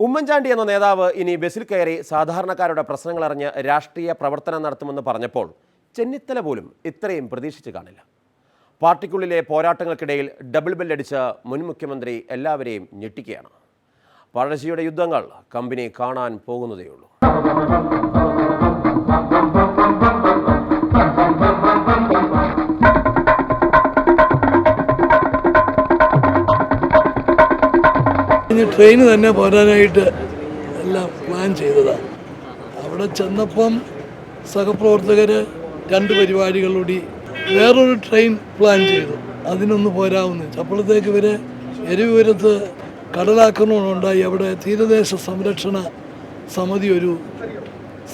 ഉമ്മൻചാണ്ടി എന്ന നേതാവ് ഇനി ബസ്സിൽ കയറി സാധാരണക്കാരുടെ പ്രശ്നങ്ങളറിഞ്ഞ് രാഷ്ട്രീയ പ്രവർത്തനം നടത്തുമെന്ന് പറഞ്ഞപ്പോൾ ചെന്നിത്തല പോലും ഇത്രയും പ്രതീക്ഷിച്ചു കാണില്ല. പാർട്ടിക്കുള്ളിലെ പോരാട്ടങ്ങൾക്കിടയിൽ ഡബിൾ ബെല്ലടിച്ച് മുൻ മുഖ്യമന്ത്രി എല്ലാവരെയും ഞെട്ടിക്കുകയാണ്. പഴശ്ശിയുടെ യുദ്ധങ്ങൾ കമ്പനി കാണാൻ പോകുന്നതേയുള്ളൂ. ട്രെയിന് തന്നെ പോരാനായിട്ട് എല്ലാം പ്ലാൻ ചെയ്തതാണ്. അവിടെ ചെന്നപ്പം സഹപ്രവർത്തകർ 2 പരിപാടികളൂടി വേറൊരു ട്രെയിൻ പ്ലാൻ ചെയ്തു. അതിനൊന്ന് പോരാവുന്നു. അപ്പോഴത്തേക്ക് ഇവർ എരിവിപുരത്ത് കടലാക്രമണം ഉണ്ടായി. അവിടെ തീരദേശ സംരക്ഷണ സമിതി ഒരു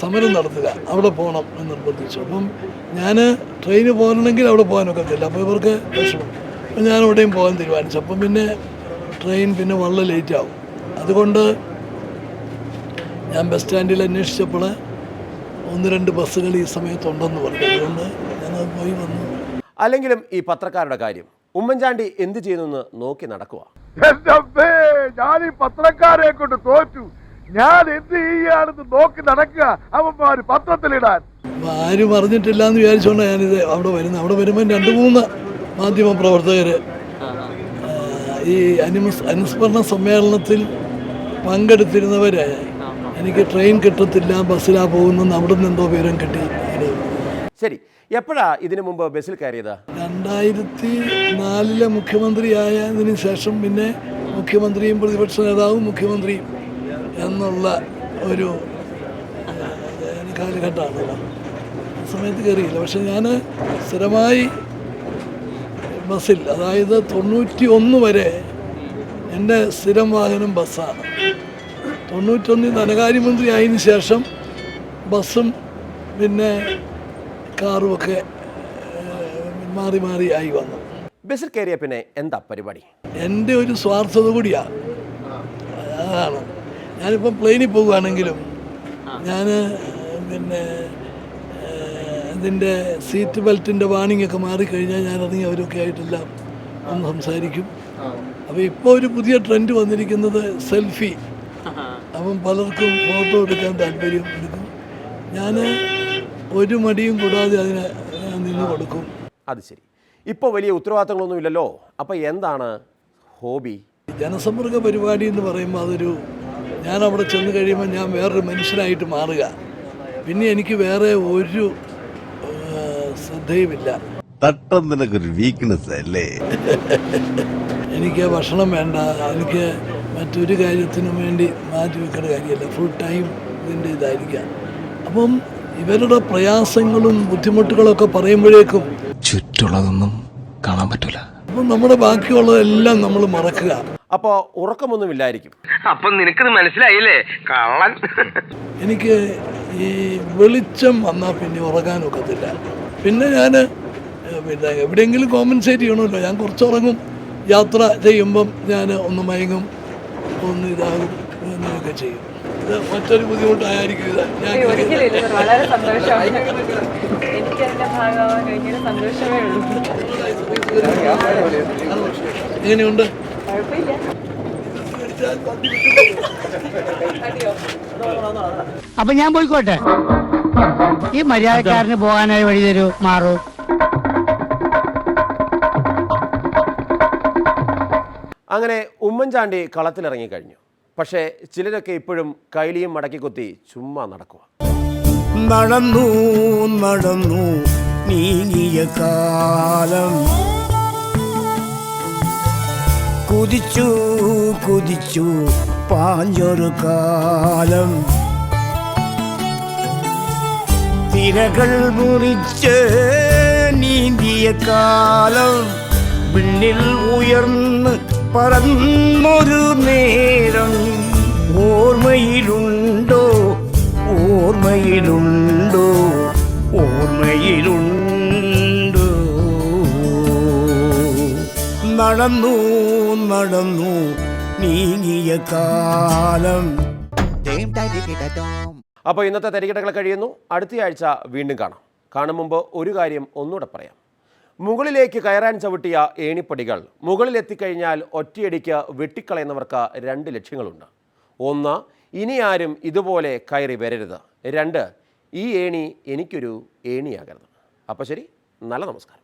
സമരം നടത്തുക, അവിടെ പോകണം എന്ന് നിർബന്ധിച്ചു. അപ്പം ഞാൻ ട്രെയിന് പോകണമെങ്കിൽ അവിടെ പോകാനൊക്കത്തില്ല. അപ്പോൾ ഇവർക്ക് വിഷമം. അപ്പം ഞാൻ എവിടെയും പോകാൻ തീരുമാനിച്ചു. അപ്പം പിന്നെ ട്രെയിൻ വളരെ ലേറ്റ് ആവും. അതുകൊണ്ട് ഞാൻ ബസ് സ്റ്റാൻഡിൽ അന്വേഷിച്ചപ്പോൾ 1-2 ബസ്സുകൾ ഈ സമയത്തുണ്ടെന്ന് പറഞ്ഞു. അതുകൊണ്ട് ഞാനത് പോയി വന്നു. അല്ലെങ്കിലും ഈ പത്രക്കാരുടെ കാര്യം ഉമ്മൻചാണ്ടി എന്ത് ചെയ്യുന്നെന്ന് നോക്കി നടക്കുക. ഞാൻ ഈ പത്രക്കാരെ കൊണ്ട് തോറ്റു. ഞാൻ എന്ത് ചെയ്യാണെന്ന് നോക്കി നടക്കുക. അവന്മാര് പത്രത്തിലിടാൻ ആരും അറിഞ്ഞിട്ടില്ല എന്ന് വിചാരിച്ചുകൊണ്ട് ഞാനിത് അവിടെ വരുന്നത്. അവിടെ വരുമ്പോൾ 2-3 മാധ്യമ പ്രവർത്തകർ ഈ അനുസ്മരണ സമ്മേളനത്തിൽ പങ്കെടുത്തിരുന്നവരെ എനിക്ക് ട്രെയിൻ കിട്ടത്തില്ല, ബസ്സിലാ പോകുന്നെന്ന് അവിടെ നിന്ന് എന്തോ വിവരം കിട്ടി. ശരി, എപ്പോഴാ ഇതിനു മുമ്പ് ബസ്സിൽ കയറിയത്? 2004 മുഖ്യമന്ത്രിയായതിനു ശേഷം പിന്നെ മുഖ്യമന്ത്രിയും പ്രതിപക്ഷ നേതാവും മുഖ്യമന്ത്രിയും എന്നുള്ള ഒരു കാലഘട്ടമാണല്ലോ. ആ സമയത്ത് കയറിയില്ല. പക്ഷെ ഞാൻ സ്ഥിരമായി ബസ്സിൽ, അതായത് 91 വരെ എൻ്റെ സ്ഥിരം വാഹനം ബസ്സാണ്. 91 ധനകാര്യമന്ത്രി ആയതിനു ശേഷം ബസ്സും പിന്നെ കാറുമൊക്കെ മാറി മാറി ആയി വന്നു. ബസ്സിൽ കയറിയ പിന്നെ എന്താ പരിപാടി? എൻ്റെ ഒരു സ്വാർത്ഥത കൂടിയാണ്. അതാണ്, ഞാനിപ്പം പ്ലെയിനിൽ പോകുകയാണെങ്കിലും ഞാൻ പിന്നെ ഇതിൻ്റെ സീറ്റ് ബെൽറ്റിൻ്റെ വാണിംഗ് ഒക്കെ മാറിക്കഴിഞ്ഞാൽ ഞാൻ ഇറങ്ങി അവരൊക്കെ ആയിട്ടെല്ലാം ഒന്ന് സംസാരിക്കും. അപ്പോൾ ഇപ്പോൾ ഒരു പുതിയ ട്രെൻഡ് വന്നിരിക്കുന്നത് സെൽഫി. അപ്പം പലർക്കും ഫോട്ടോ എടുക്കാൻ താല്പര്യം എടുക്കും. ഞാൻ ഒരു മടിയും കൂടാതെ അതിന് നിന്ന് കൊടുക്കും. അത് ശരി, ഇപ്പോൾ വലിയ ഉത്തരവാദിത്തങ്ങളൊന്നും ഇല്ലല്ലോ. അപ്പോൾ എന്താണ് ഹോബി? ജനസമ്പർക്ക പരിപാടി എന്ന് പറയുമ്പോൾ അതൊരു, ഞാൻ അവിടെ ചെന്ന് കഴിയുമ്പോൾ ഞാൻ വേറൊരു മനുഷ്യനായിട്ട് മാറുക. പിന്നെ എനിക്ക് വേറെ ഒരു ശ്രദ്ധയുമില്ല. എനിക്ക് ഭക്ഷണം വേണ്ട, എനിക്ക് മറ്റൊരു കാര്യത്തിനും വേണ്ടി മാറ്റി വെക്കേണ്ട കാര്യമല്ല. ഫുൾ ടൈം ഇതിൻ്റെ ഇതായിരിക്കാം. അപ്പം ഇവരുടെ പ്രയാസങ്ങളും ബുദ്ധിമുട്ടുകളൊക്കെ പറയുമ്പോഴേക്കും ചുറ്റുള്ളതൊന്നും കാണാൻ പറ്റില്ല. അപ്പം നമ്മുടെ ബാക്കിയുള്ളതെല്ലാം നമ്മൾ മറക്കുക. അപ്പോൾ ഉറക്കമൊന്നുമില്ലായിരിക്കും. അപ്പം നിനക്കത് മനസ്സിലായില്ലേ കള്ളൻ? എനിക്ക് ഈ വെളിച്ചം വന്നാൽ പിന്നെ ഉറങ്ങാനൊക്കത്തില്ല. പിന്നെ ഞാൻ പിന്നെ എവിടെയെങ്കിലും കോമ്പൻസേറ്റ് ചെയ്യണമല്ലോ. ഞാൻ കുറച്ചുറങ്ങും. യാത്ര ചെയ്യുമ്പം ഞാൻ ഒന്ന് മയങ്ങും, ഒന്ന് ഇതാകും, അങ്ങനെയൊക്കെ ചെയ്യും. ഇത് മറ്റൊരു ബുദ്ധിമുട്ടായിരിക്കും. ഇത് ഞാൻ വളരെ സന്തോഷമാണ്. എനിക്ക് അതിന്റെ ഭാഗമാവാൻ കഴിഞ്ഞ സന്തോഷമേ ഉള്ളൂ. എങ്ങനെയുണ്ട്? കുഴപ്പമില്ല. അപ്പൊ ഞാൻ പോയിക്കോട്ടെ. ഈ മര്യാദക്കാരന് പോകാനായി വഴി തരൂ, മാറൂ. അങ്ങനെ ഉമ്മൻചാണ്ടി കളത്തിലിറങ്ങിക്കഴിഞ്ഞു. പക്ഷേ ചിലരൊക്കെ ഇപ്പോഴും കൈലിയും മടക്കി കുത്തി ചുമ്മാ നടക്കുക. നടന്നു നടന്നു നീങ്ങിയ കാലം, കുതിച്ചു കുതിച്ചു പാഞ്ഞൊരു കാലം, തിരകൾ മുറിച്ച് നീന്തിയ കാലം, വിണ്ണിൽ ഉയർന്ന് പറന്നൊരു നേരം ഓർമ്മയിലുണ്ടോ, ഓർമ്മയിലുണ്ടോ, ഓർമ്മയിലുണ്ടോ? നടന്നു നടന്നു നീങ്ങിയ കാലം. അപ്പോൾ ഇന്നത്തെ തരികിടകൾ കഴിയുന്നു. അടുത്തയാഴ്ച വീണ്ടും കാണാം. കാണും മുമ്പ് ഒരു കാര്യം ഒന്നുകൂടെ പറയാം. മുകളിലേക്ക് കയറാൻ ചവിട്ടിയ ഏണിപ്പടികൾ മുകളിലെത്തിക്കഴിഞ്ഞാൽ ഒറ്റയടിക്ക് വെട്ടിക്കളയുന്നവർക്ക് 2 ലക്ഷ്യങ്ങളുണ്ട്. 1, ഇനി ആരും ഇതുപോലെ കയറി വരരുത്. 2, ഈ ഏണി എനിക്കൊരു ഏണിയാകരുത്. അപ്പോൾ ശരി, നല്ല നമസ്കാരം.